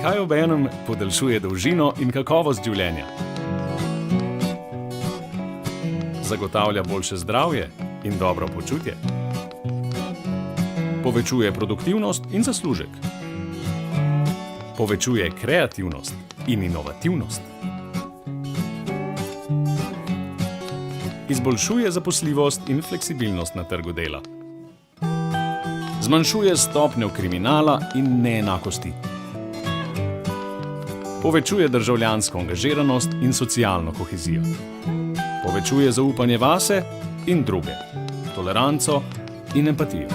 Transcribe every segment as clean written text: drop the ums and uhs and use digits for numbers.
kaj obenem podaljšuje dolžino in kakovost življenja? Zagotavlja boljše zdravje in dobro počutje. Povečuje produktivnost in zaslužek. Povečuje kreativnost in inovativnost. Izboljšuje zaposljivost in fleksibilnost na trgu dela. Zmanjšuje stopnjo kriminala in neenakosti. Povečuje državljansko angažiranost in socialno kohezijo. Povečuje zaupanje vase in druge, toleranco in empatijo.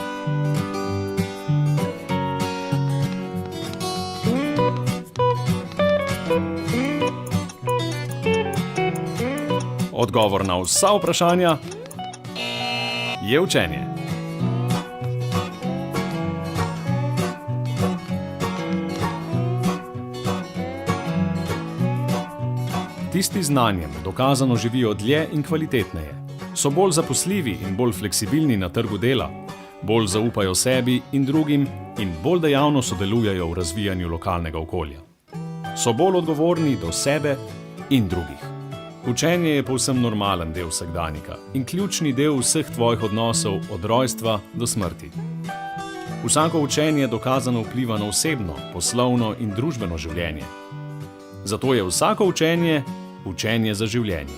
Odgovor na vsa vprašanja je učenje. Tisti z znanjem dokazano živijo dlje in kvalitetneje, so bolj zaposljivi in bolj fleksibilni na trgu dela, bolj zaupajo sebi in drugim in bolj dejavno sodelujejo v razvijanju lokalnega okolja. So bolj odgovorni do sebe in drugih. Učenje je povsem normalen del vsakdanjika in ključni del vseh tvojih odnosov od rojstva do smrti. Vsako učenje dokazano vpliva na osebno, poslovno in družbeno življenje. Zato je vsako učenje učenje za življenje.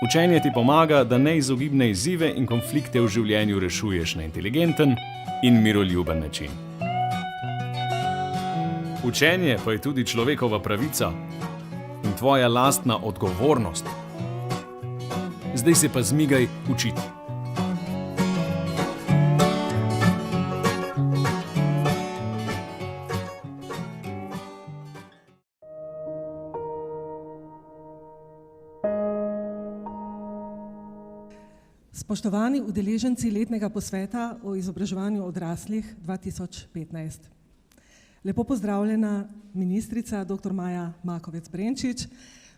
Učenje ti pomaga, da neizogibne izzive in konflikte v življenju rešuješ na inteligenten in miroljuben način. Učenje pa je tudi človekova pravica in tvoja lastna odgovornost. Zdaj se pa zmigaj učiti. Spoštovani udeleženci letnega posveta o izobraževanju odraslih 2015. Lepo pozdravljena ministrica dr. Maja Makovec Brenčič,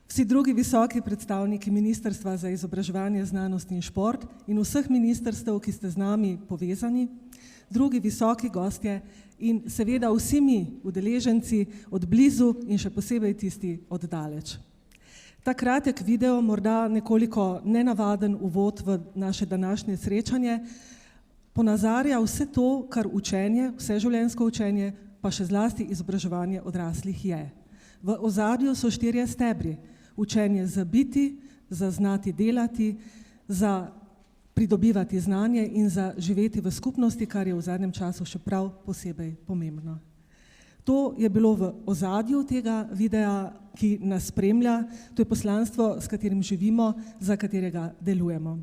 vsi drugi visoki predstavniki Ministrstva za izobraževanje, znanost in šport in vseh ministrstev, ki ste z nami povezani, drugi visoki gostje in seveda vsi mi udeleženci od blizu in še posebej tisti od daleč. Ta kratek video, morda nekoliko nenavaden uvod v naše današnje srečanje, ponazarja vse to, kar učenje, vseživljenjsko učenje, pa še zlasti izobraževanje odraslih je. V ozadju so 4 stebri. Učenje za biti, za znati delati, za pridobivati znanje in za živeti v skupnosti, kar je v zadnjem času še prav posebej pomembno. To je bilo v ozadju tega videa, ki nas spremlja, to je poslanstvo, s katerim živimo, za katerega delujemo.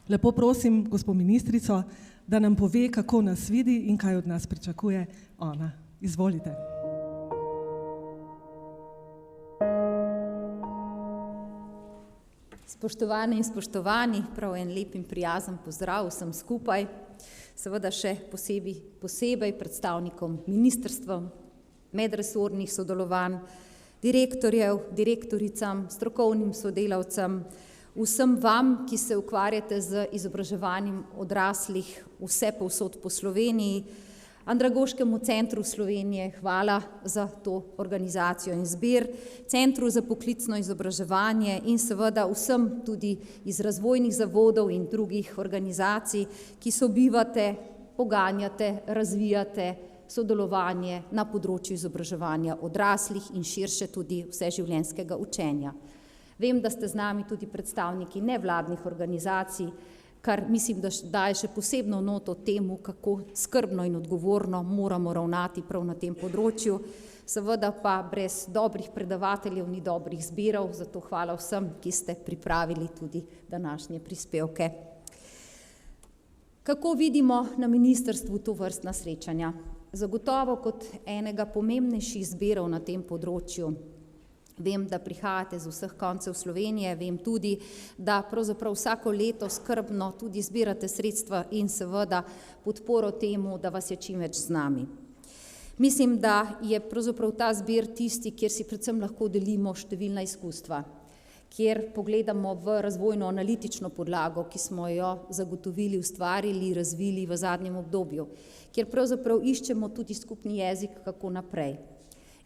Lepo prosim gospo ministrico, da nam pove, kako nas vidi in kaj od nas pričakuje ona. Izvolite. Spoštovane in spoštovani, prav en lep in prijazen pozdrav vsem skupaj, seveda še posebej predstavnikom ministrstvom, medresornih sodelovanj, direktorjev, direktoricam, strokovnim sodelavcem, vsem vam, ki se ukvarjate z izobraževanjem odraslih vse povsod po Sloveniji, Andragoškemu centru Slovenije, hvala za to organizacijo in zbir, Centru za poklicno izobraževanje in seveda vsem tudi iz razvojnih zavodov in drugih organizacij, ki sobivate, poganjate, razvijate sodelovanje na področju izobraževanja odraslih in širše tudi vseživljenjskega učenja. Vem, da ste z nami tudi predstavniki nevladnih organizacij, kar mislim, da daje še posebno noto temu, kako skrbno in odgovorno moramo ravnati prav na tem področju. Seveda pa brez dobrih predavateljev ni dobrih zbirov, zato hvala vsem, ki ste pripravili tudi današnje prispevke. Kako vidimo na ministrstvu tovrstna srečanja? Zagotovo kot enega pomembnejših zbirov na tem področju. Vem, da prihajate z vseh koncev Slovenije, vem tudi, da pravzaprav vsako leto skrbno tudi zbirate sredstva in seveda podporo temu, da vas je čim več z nami. Mislim, da je pravzaprav ta zbir tisti, kjer si predvsem lahko delimo številna izkustva, kjer pogledamo v razvojno analitično podlago, ki smo jo zagotovili, ustvarili, razvili v zadnjem obdobju, kjer pravzaprav iščemo tudi skupni jezik, kako naprej.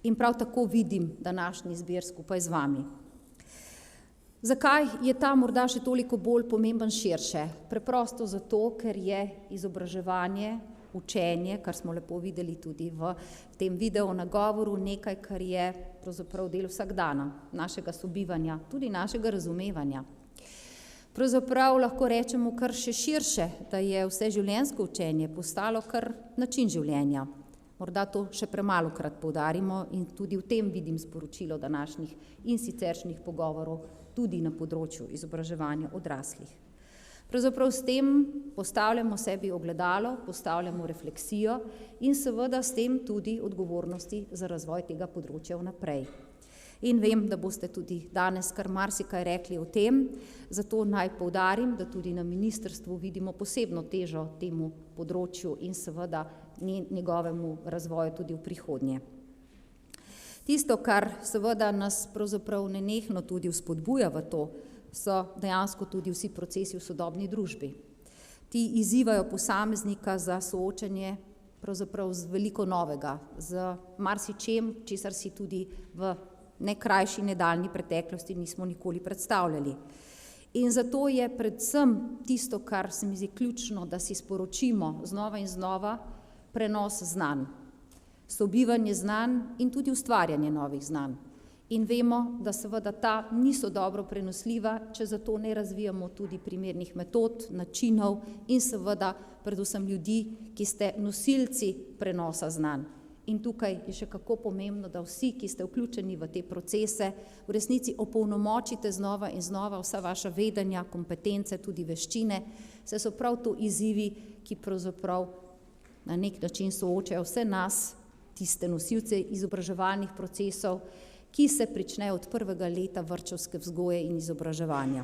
In prav tako vidim današnji zbir skupaj z vami. Zakaj je ta morda še toliko bolj pomemben širše? Preprosto zato, ker je izobraževanje, učenje, kar smo lepo videli tudi v tem video nagovoru, nekaj, kar je pravzaprav del vsakdana, našega sobivanja, tudi našega razumevanja. Pravzaprav lahko rečemo kar še širše, da je vseživljenjsko učenje postalo kar način življenja. Morda to še premalokrat poudarimo in tudi v tem vidim sporočilo današnjih in siceršnjih pogovorov tudi na področju izobraževanja odraslih. Pravzaprav s tem postavljamo sebi ogledalo, postavljamo refleksijo in seveda s tem tudi odgovornosti za razvoj tega področja vnaprej. In vem, da boste tudi danes kar marsikaj rekli o tem, zato naj poudarim, da tudi na ministrstvu vidimo posebno težo temu področju in seveda njegovemu razvoju tudi v prihodnje. Tisto, kar seveda nas pravzaprav nenehno tudi vzpodbuja v to, so dejansko tudi vsi procesi v sodobni družbi. Ti izzivajo posameznika za soočanje pravzaprav z veliko novega, z marsičem, česar si tudi v ne krajši, ne daljni preteklosti nismo nikoli predstavljali. In zato je predvsem tisto, kar se mi zdi ključno, da si sporočimo znova in znova, prenos znanj, sobivanje znanj in tudi ustvarjanje novih znanj. In vemo, da seveda ta niso dobro prenosljiva, če zato ne razvijamo tudi primernih metod, načinov in seveda predvsem ljudi, ki ste nosilci prenosa znanj. In tukaj je še kako pomembno, da vsi, ki ste vključeni v te procese, v resnici opolnomočite znova in znova vsa vaša vedenja, kompetence, tudi veščine, saj so prav to izzivi, ki pravzaprav na nek način soočajo vse nas, tiste nosilce izobraževalnih procesov, ki se pričnejo od prvega leta vrtčevske vzgoje in izobraževanja.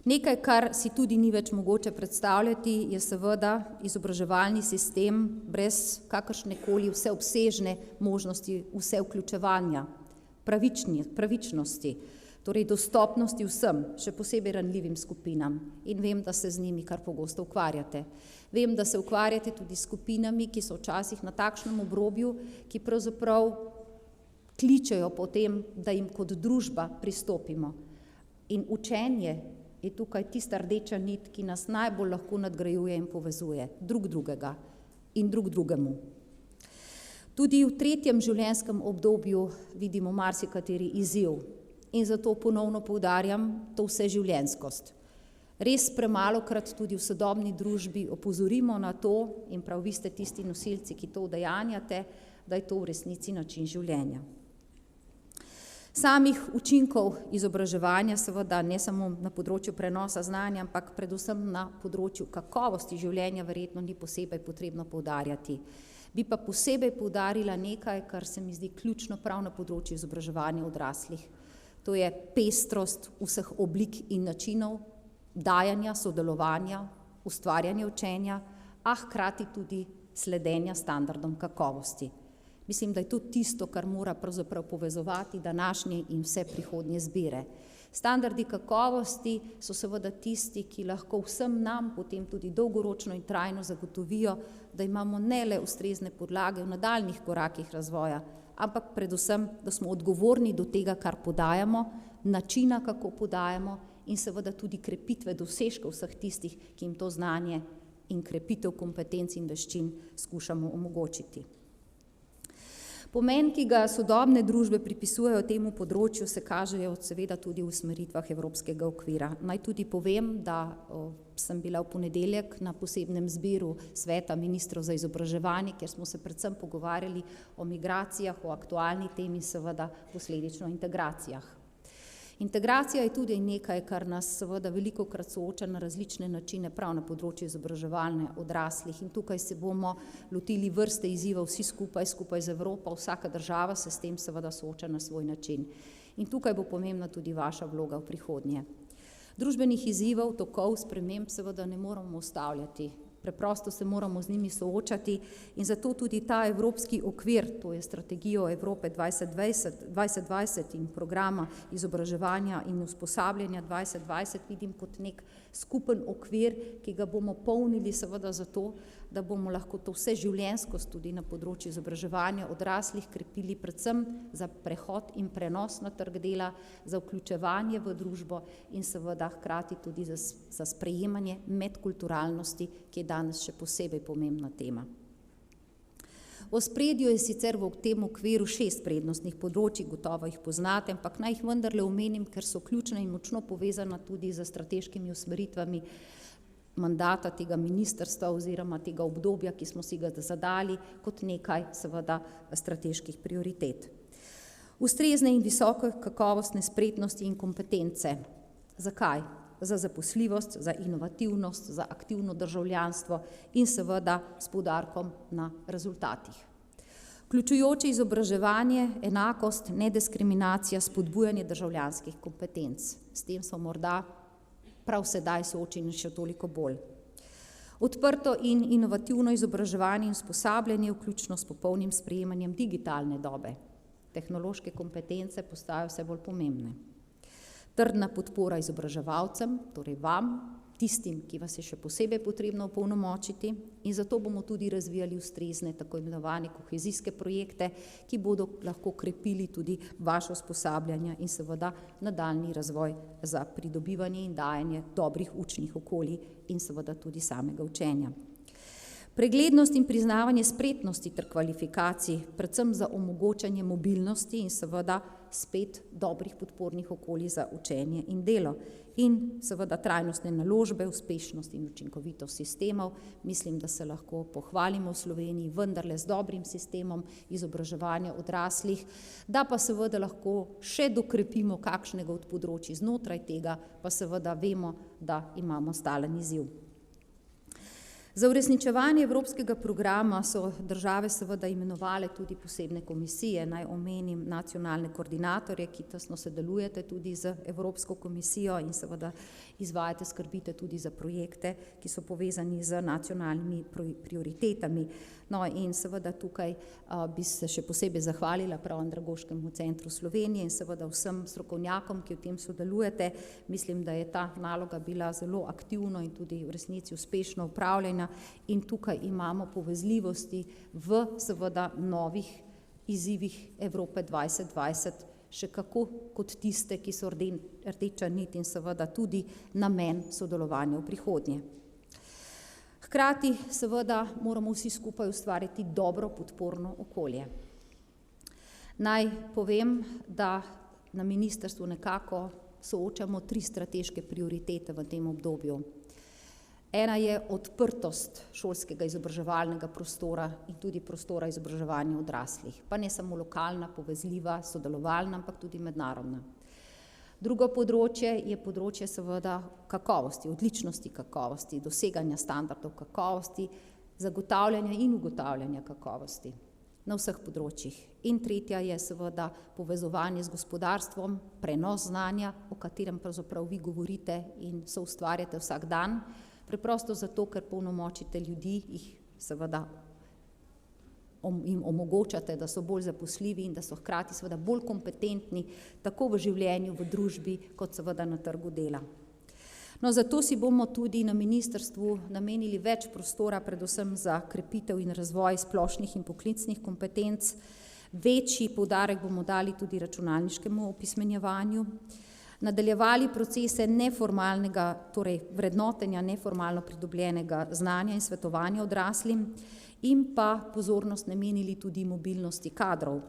Nekaj, kar si tudi ni več mogoče predstavljati, je seveda izobraževalni sistem brez kakršnekoli vseobsežne možnosti vse vključevanja, pravičnosti, torej dostopnosti vsem, še posebej ranljivim skupinam. In vem, da se z njimi kar pogosto ukvarjate. Vem, da se ukvarjate tudi s skupinami, ki so včasih na takšnem obrobju, ki pravzaprav kličejo po tem, da jim kot družba pristopimo. In učenje je tukaj tista rdeča nit, ki nas najbolj lahko nadgrajuje in povezuje drug drugega in drug drugemu. Tudi v tretjem življenjskem obdobju vidimo marsikateri izziv in zato ponovno poudarjam to vseživljenjskost. Res premalokrat tudi v sodobni družbi opozorimo na to in prav vi ste tisti nosilci, ki to udejanjate, da je to v resnici način življenja. Samih učinkov izobraževanja seveda ne samo na področju prenosa znanja, ampak predvsem na področju kakovosti življenja verjetno ni posebej potrebno poudarjati. Bi pa posebej poudarila nekaj, kar se mi zdi ključno prav na področju izobraževanja odraslih. To je pestrost vseh oblik in načinov dajanja, sodelovanja, ustvarjanja učenja, a hkrati tudi sledenja standardom kakovosti. Mislim, da je to tisto, kar mora pravzaprav povezovati današnje in vse prihodnje zbire. Standardi kakovosti so seveda tisti, ki lahko vsem nam potem tudi dolgoročno in trajno zagotovijo, da imamo ne le ustrezne podlage v nadaljnjih korakih razvoja, ampak predvsem, da smo odgovorni do tega, kar podajamo, načina, kako podajamo in seveda tudi krepitve dosežkov vseh tistih, ki jim to znanje in krepitev kompetenc in veščin skušamo omogočiti. Pomen, ki ga sodobne družbe pripisujejo temu področju, se kažejo seveda tudi v usmeritvah evropskega okvira. Naj tudi povem, da sem bila v ponedeljek na posebnem zbiru Sveta ministrov za izobraževanje, kjer smo se predvsem pogovarjali o migracijah, o aktualni temi, seveda posledično integracijah. Integracija je tudi nekaj, kar nas seveda velikokrat sooča na različne načine prav na področju izobraževanja odraslih in tukaj se bomo lotili vrste izzivov vsi skupaj z Evropo, vsaka država se s tem seveda sooča na svoj način. In tukaj bo pomembna tudi vaša vloga v prihodnje. Družbenih izzivov, tokov, sprememb seveda ne moramo ustavljati. preprosto se moramo z njimi soočati in zato tudi ta evropski okvir, to je strategijo Evrope 2020 in programa izobraževanja in usposabljanja 2020 vidim kot nek skupen okvir, ki ga bomo polnili seveda zato, da bomo lahko to vseživljenjskost tudi na področju izobraževanja odraslih krepili predvsem za prehod in prenos na trg dela, za vključevanje v družbo in seveda hkrati tudi za sprejemanje medkulturalnosti, ki je danes še posebej pomembna tema. V ospredju je sicer v tem okviru 6 prednostnih področij, gotovo jih poznate, ampak naj jih vendarle omenim, ker so ključna in močno povezana tudi z strateškimi usmeritvami mandata tega ministrstva oziroma tega obdobja, ki smo si ga zadali kot nekaj seveda strateških prioritet. Ustrezne in visoke kakovostne spretnosti in kompetence. Zakaj? Za zaposljivost, za inovativnost, za aktivno državljanstvo in seveda s poudarkom na rezultatih. Vključujoče izobraževanje, enakost, nediskriminacija, spodbujanje državljanskih kompetenc. S tem so morda prav sedaj soočeni še toliko bolj. Odprto in inovativno izobraževanje in usposabljanje, vključno s popolnim sprejemanjem digitalne dobe. Tehnološke kompetence postajajo vse bolj pomembne. Trdna podpora izobraževalcem, torej vam, tistim, ki vas je še posebej potrebno opolnomočiti in zato bomo tudi razvijali ustrezne tako imenovane kohezijske projekte, ki bodo lahko krepili tudi vaše usposabljanja in seveda nadaljnji razvoj za pridobivanje in dajanje dobrih učnih okolij in seveda tudi samega učenja. Preglednost in priznavanje spretnosti ter kvalifikacij, predvsem za omogočanje mobilnosti in seveda spet dobrih podpornih okolij za učenje in delo. In seveda trajnostne naložbe, uspešnost in učinkovitost sistemov. Mislim, da se lahko pohvalimo v Sloveniji vendarle z dobrim sistemom izobraževanja odraslih, da pa seveda lahko še dokrepimo kakšnega od področij znotraj tega, pa seveda vemo, da imamo stalen izziv. Za uresničevanje evropskega programa so države seveda imenovale tudi posebne komisije, naj omenim nacionalne koordinatorje, ki tesno sodelujete tudi z Evropsko komisijo in seveda izvajate, skrbite tudi za projekte, ki so povezani z nacionalnimi prioritetami. No in seveda tukaj bi se še posebej zahvalila prav Andragoškemu centru Slovenije in seveda vsem strokovnjakom, ki v tem sodelujete. Mislim, da je ta naloga bila zelo aktivno in tudi v resnici uspešno upravljena in tukaj imamo povezljivosti v seveda novih izzivih Evrope 2020 še kako kot tiste, ki so rdeča nit in seveda tudi namen sodelovanja v prihodnje. Hkrati seveda moramo vsi skupaj ustvariti dobro podporno okolje. Naj povem, da na ministrstvu nekako soočamo 3 strateške prioritete v tem obdobju. Ena je odprtost šolskega izobraževalnega prostora in tudi prostora izobraževanja odraslih, pa ne samo lokalna, povezljiva, sodelovalna, ampak tudi mednarodna. Drugo področje je področje seveda kakovosti, odličnosti kakovosti, doseganja standardov kakovosti, zagotavljanja in ugotavljanja kakovosti na vseh področjih. In tretja je seveda povezovanje z gospodarstvom, prenos znanja, o katerem pravzaprav vi govorite in soustvarjate vsak dan, preprosto zato, ker polnomočite ljudi, jih seveda jim omogočate, da so bolj zaposljivi in da so hkrati seveda bolj kompetentni tako v življenju, v družbi, kot seveda na trgu dela. No, zato si bomo tudi na ministrstvu namenili več prostora, predvsem za krepitev in razvoj splošnih in poklicnih kompetenc. Večji poudarek bomo dali tudi računalniškemu opismenjevanju. Nadaljevali procese neformalnega, torej vrednotenja neformalno pridobljenega znanja in svetovanja odraslim in pa pozornost namenili tudi mobilnosti kadrov,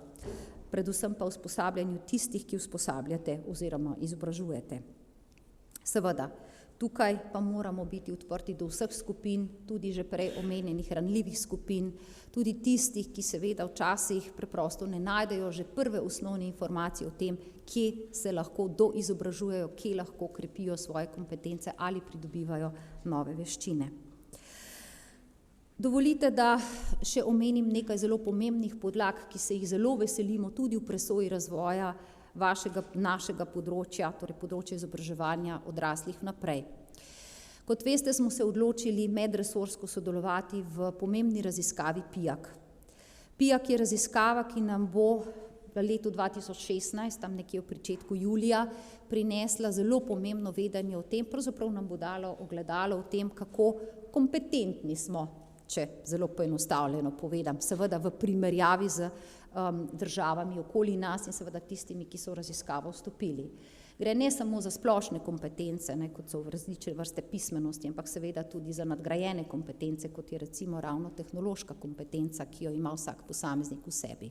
predvsem pa usposabljanju tistih, ki usposabljate oziroma izobražujete. Seveda, tukaj pa moramo biti odprti do vseh skupin, tudi že prej omenjenih ranljivih skupin, tudi tistih, ki seveda včasih preprosto ne najdejo že prve osnovne informacije o tem, kje se lahko doizobražujejo, kje lahko krepijo svoje kompetence ali pridobivajo nove veščine. Dovolite, da še omenim nekaj zelo pomembnih podlag, ki se jih zelo veselimo tudi v presoji razvoja našega področja, torej področja izobraževanja odraslih naprej. Kot veste, smo se odločili medresorsko sodelovati v pomembni raziskavi PIAK. PIAK je raziskava, ki nam bo v letu 2016, tam nekje v pričetku julija, prinesla zelo pomembno vedenje o tem, pravzaprav nam bo dalo ogledalo o tem, kako kompetentni smo, če zelo poenostavljeno povedam, seveda v primerjavi z državami okoli nas in seveda tistimi, ki so v raziskavo vstopili. Gre ne samo za splošne kompetence, kot so različne vrste pismenosti, ampak seveda tudi za nadgrajene kompetence, kot je recimo ravno tehnološka kompetenca, ki jo ima vsak posameznik v sebi.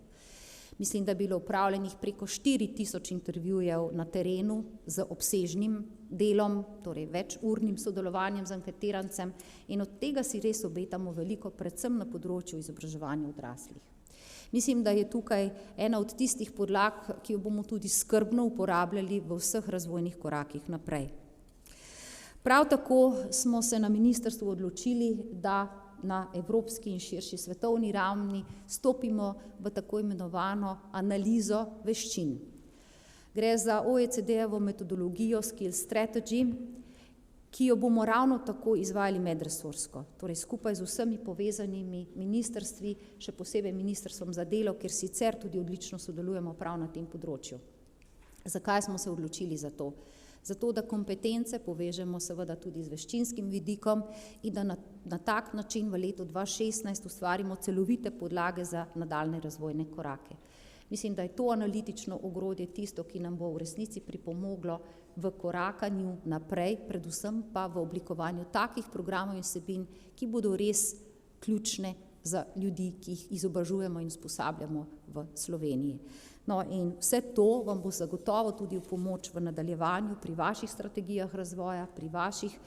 Mislim, da je bilo upravljenih preko 4000 intervjujev na terenu z obsežnim delom, torej večurnim sodelovanjem z anketirancem in od tega si res obetamo veliko, predvsem na področju izobraževanja odraslih. Mislim, da je tukaj ena od tistih podlag, ki jo bomo tudi skrbno uporabljali v vseh razvojnih korakih naprej. Prav tako smo se na ministrstvu odločili, da na evropski in širši svetovni ravni stopimo v tako imenovano analizo veščin. Gre za OECD-jevo metodologijo Skills Strategy, ki jo bomo ravno tako izvajali medresorsko, torej skupaj z vsemi povezanimi ministrstvi, še posebej ministrstvom za delo, kjer sicer tudi odlično sodelujemo prav na tem področju. Zakaj smo se odločili za to? Zato, da kompetence povežemo seveda tudi z veščinskim vidikom in da na tak način v letu 2016 ustvarimo celovite podlage za nadaljnje razvojne korake. Mislim, da je to analitično ogrodje tisto, ki nam bo v resnici pripomoglo v korakanju naprej, predvsem pa v oblikovanju takih programov in vsebin, ki bodo res ključne za ljudi, ki jih izobražujemo in usposabljamo v Sloveniji. No in vse to vam bo zagotovo tudi v pomoč v nadaljevanju pri vaših strategijah razvoja, pri vaših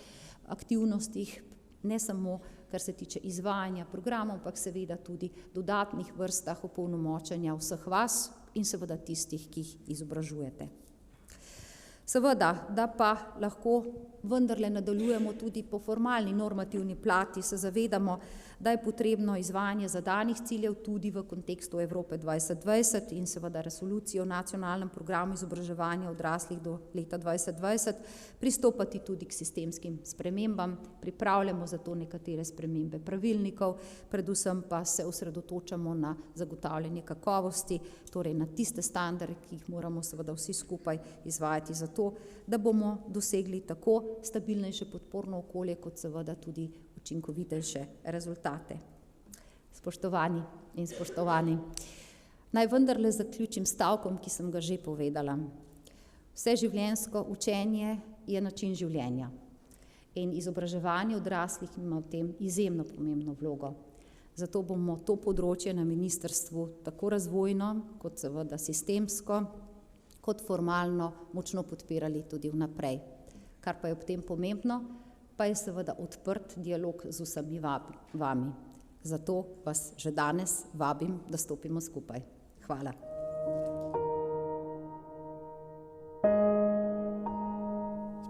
aktivnostih, ne samo kar se tiče izvajanja programov, ampak seveda tudi dodatnih vrstah opolnomočenja vseh vas in seveda tistih, ki jih izobražujete. Seveda, da pa lahko vendarle nadaljujemo tudi po formalni normativni plati, se zavedamo, da je potrebno izvajanje zadanih ciljev tudi v kontekstu Evrope 2020 in seveda resolucijo o nacionalnem programu izobraževanja odraslih do leta 2020 pristopati tudi k sistemskim spremembam. Pripravljamo zato nekatere spremembe pravilnikov, predvsem pa se osredotočamo na zagotavljanje kakovosti, torej na tiste standarde, ki jih moramo seveda vsi skupaj izvajati zato, da bomo dosegli tako stabilnejše podporno okolje, kot seveda tudi učinkovitejše rezultate. Spoštovani in spoštovani, naj vendarle zaključim stavkom, ki sem ga že povedala. Vseživljenjsko učenje je način življenja in izobraževanje odraslih ima v tem izjemno pomembno vlogo. Zato bomo to področje na ministrstvu tako razvojno, kot seveda sistemsko, kot formalno močno podpirali tudi vnaprej. Kar pa je ob tem pomembno, pa je seveda odprt dialog z vsemi vami. Zato vas že danes vabim, da stopimo skupaj. Hvala.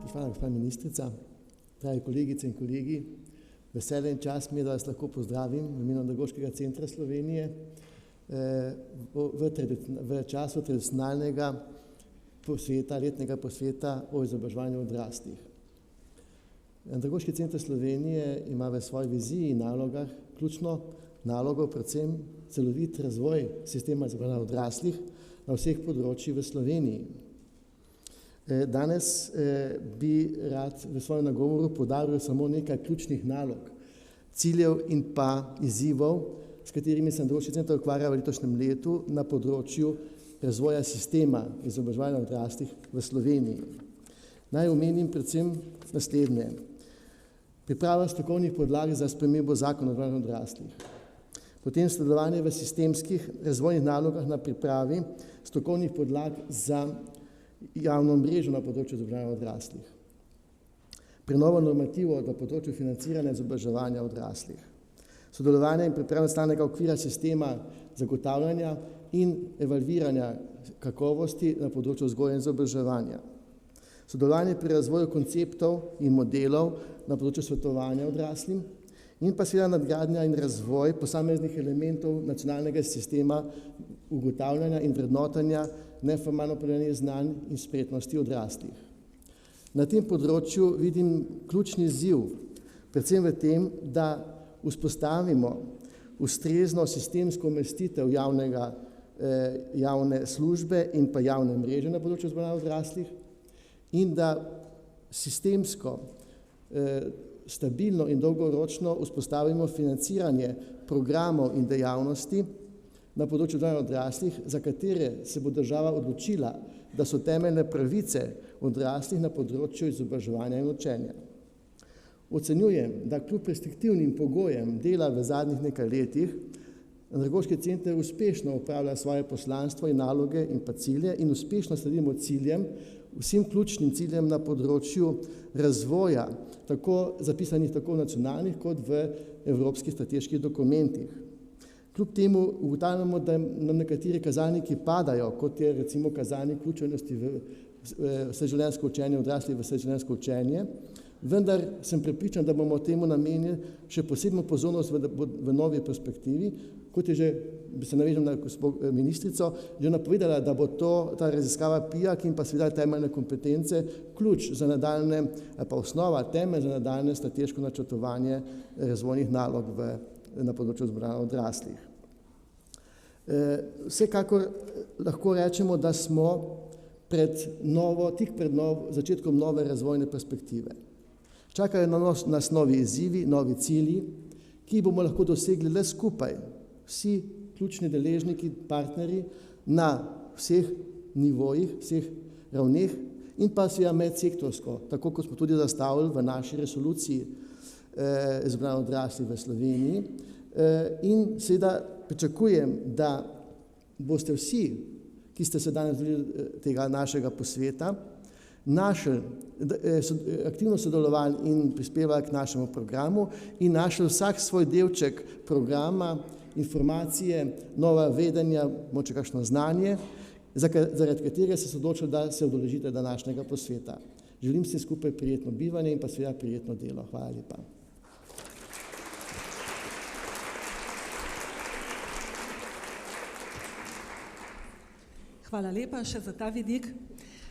Spoštovana gospa ministrica, dragi kolegice in kolegi, veselje in čast mi je, da vas lahko pozdravim v imenu Andragoškega centra Slovenije v času tradicionalnega letnega posveta o izobraževanju odraslih. Andragoški center Slovenije ima v svoji viziji in nalogah ključno nalogo predvsem celovit razvoj sistema izobraževanja odraslih na vseh področjih v Sloveniji. Danes bi rad v svojem nagovoru poudaril samo nekaj ključnih nalog, ciljev in pa izzivov, s katerimi se Andragoški center ukvarja v letošnjem letu na področju razvoja sistema izobraževanja odraslih v Sloveniji. Naj omenim predvsem naslednje. Priprava strokovnih podlag za spremembo zakona o izobraževanju odraslih. Potem sodelovanje v sistemskih razvojnih nalogah na pripravi strokovnih podlag za javno mrežo na področju izobraževanja odraslih. Prenovo normativov na področju financiranja izobraževanja odraslih. Sodelovanje in priprava stalnega okvira sistema zagotavljanja in evalviranja kakovosti na področju vzgoje in izobraževanja. Sodelovanje pri razvoju konceptov in modelov na področju svetovanja odraslim in pa seveda nadgradnja in razvoj posameznih elementov nacionalnega sistema ugotavljanja in vrednotenja neformalno pridobljenih znanj in spretnosti odraslih. Na tem področju vidim ključni izziv, predvsem v tem, da vzpostavimo ustrezno sistemsko umestitev javne službe in pa javne mreže na področju izobraževanja odraslih in da sistemsko, stabilno in dolgoročno vzpostavimo financiranje programov in dejavnosti na področju izobraževanja odraslih, za katere se bo država odločila, da so temeljne pravice odraslih na področju izobraževanja in učenja. Ocenjujem, da kljub restriktivnim pogojem dela v zadnjih nekaj letih Andragoški center uspešno upravlja svoje poslanstvo in naloge in pa cilje in uspešno sledimo ciljem, vsem ključnim ciljem na področju razvoja, zapisanih tako v nacionalnih kot v evropskih strateških dokumentih. Kljub temu ugotavljamo, da nam nekateri kazalniki padajo, kot je recimo kazalnik vključenosti v vseživljenjsko učenje, odrasli v vseživljenjsko učenje, vendar sem prepričan, da bomo temu namenili še posebno pozornost v novi perspektivi, kot je že, se navežem na ministrico, že napovedala, da bo ta raziskava PIAK in pa seveda temeljne kompetence ključ za nadaljne, pa osnova, temelj za nadaljne strateško načrtovanje razvojnih nalog na področju izobraževanja odraslih. Vsekakor lahko rečemo, da smo tik pred začetkom nove razvojne perspektive. Čakajo nas novi izzivi, novi cilji, ki bomo lahko dosegli le skupaj, vsi ključni deležniki, partnerji na vseh nivojih, vseh ravneh in pa seveda medsektorsko, tako kot smo tudi zastavili v naši resoluciji izobraževanja odraslih v Sloveniji. In seveda pričakujem, da boste vsi, ki ste se danes udeležili tega našega posveta, aktivno sodelovali in prispevali k našemu programu in našli vsak svoj delček programa, informacije, nova vedenja, mogoče kakšno znanje, zaradi katerega ste se odločili, da se udeležite današnjega posveta. Želim si skupaj prijetno bivanje in pa seveda prijetno delo. Hvala lepa. Hvala lepa še za ta vidik.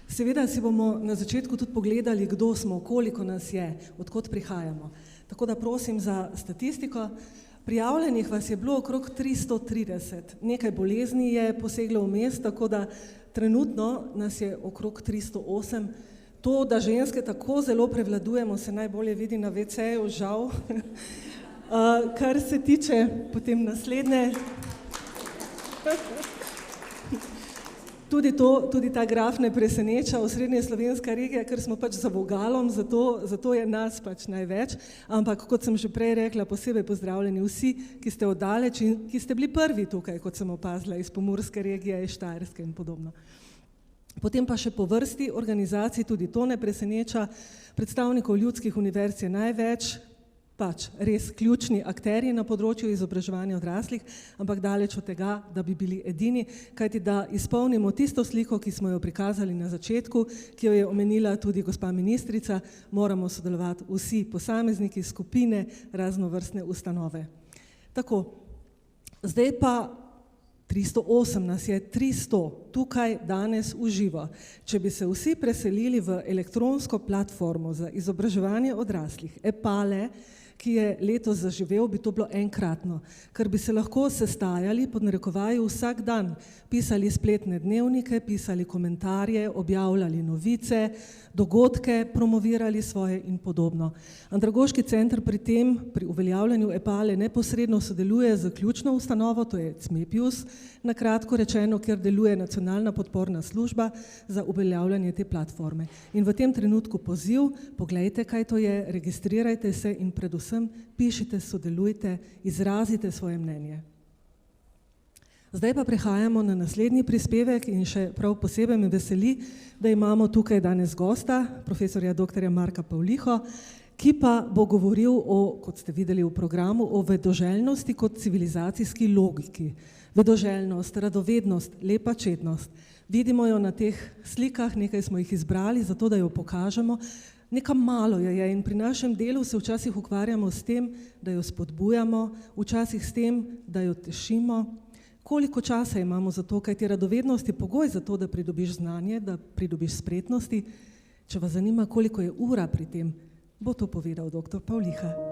Seveda si bomo na začetku tudi pogledali, kdo smo, koliko nas je, odkot prihajamo. Tako da prosim za statistiko. Prijavljenih vas je bilo okrog 330. Nekaj bolezni je poseglo vmes, tako da trenutno nas je okrog 308. To, da ženske tako zelo prevladujemo, se najbolje vidi na WC-ju, žal. Kar se tiče potem naslednje. Tudi ta graf ne preseneča, osrednja slovenska regija, ker smo pač za vogalom, zato je nas pač največ, ampak kot sem že prej rekla, posebej pozdravljeni vsi, ki ste oddaleč in ki ste bili prvi tukaj, kot sem opazila, iz Pomurske regije, iz Štajerske in podobno. Potem pa še po vrsti organizacij, tudi to ne preseneča, predstavnikov ljudskih univerz je največ, pač res ključni akterji na področju izobraževanja odraslih, ampak daleč od tega, da bi bili edini, kajti da izpolnimo tisto sliko, ki smo jo prikazali na začetku, ki jo je omenila tudi gospa ministrica, moramo sodelovati vsi posamezniki, skupine, raznovrstne ustanove. Tako, zdaj pa 308 nas je, 300 tukaj danes v živo. Če bi se vsi preselili v elektronsko platformo za izobraževanje odraslih, EPALE, ki je letos zaživel, bi to bilo enkratno, ker bi se lahko sestajali pod narekovaji vsak dan, pisali spletne dnevnike, pisali komentarje, objavljali novice, dogodke, promovirali svoje in podobno. Andragoški center pri uveljavljanju EPALE neposredno sodeluje z ključno ustanovo, to je CMEPIUS, na kratko rečeno, kjer deluje nacionalna podporna služba za uveljavljanje te platforme. In v tem trenutku poziv, poglejte, kaj to je, registrirajte se in predvsem pišite, sodelujte, izrazite svoje mnenje. Zdaj pa prehajamo na naslednji prispevek in še prav posebej me veseli, da imamo tukaj danes gosta, profesorja dr. Marka Pavliho, ki pa bo govoril o, kot ste videli v programu, o vedoželjnosti kot civilizacijski logiki. Vedoželjnost, radovednost, lepa čednost. Vidimo jo na teh slikah, nekaj smo jih izbrali, zato da jo pokažemo. Nekam malo jo je in pri našem delu se včasih ukvarjamo s tem, da jo spodbujamo, včasih s tem, da jo tešimo. Koliko časa imamo za to, kajti radovednost je pogoj za to, da pridobiš znanje, da pridobiš spretnosti. Če vas zanima, koliko je ura pri tem, bo to povedal dr. Pavliha.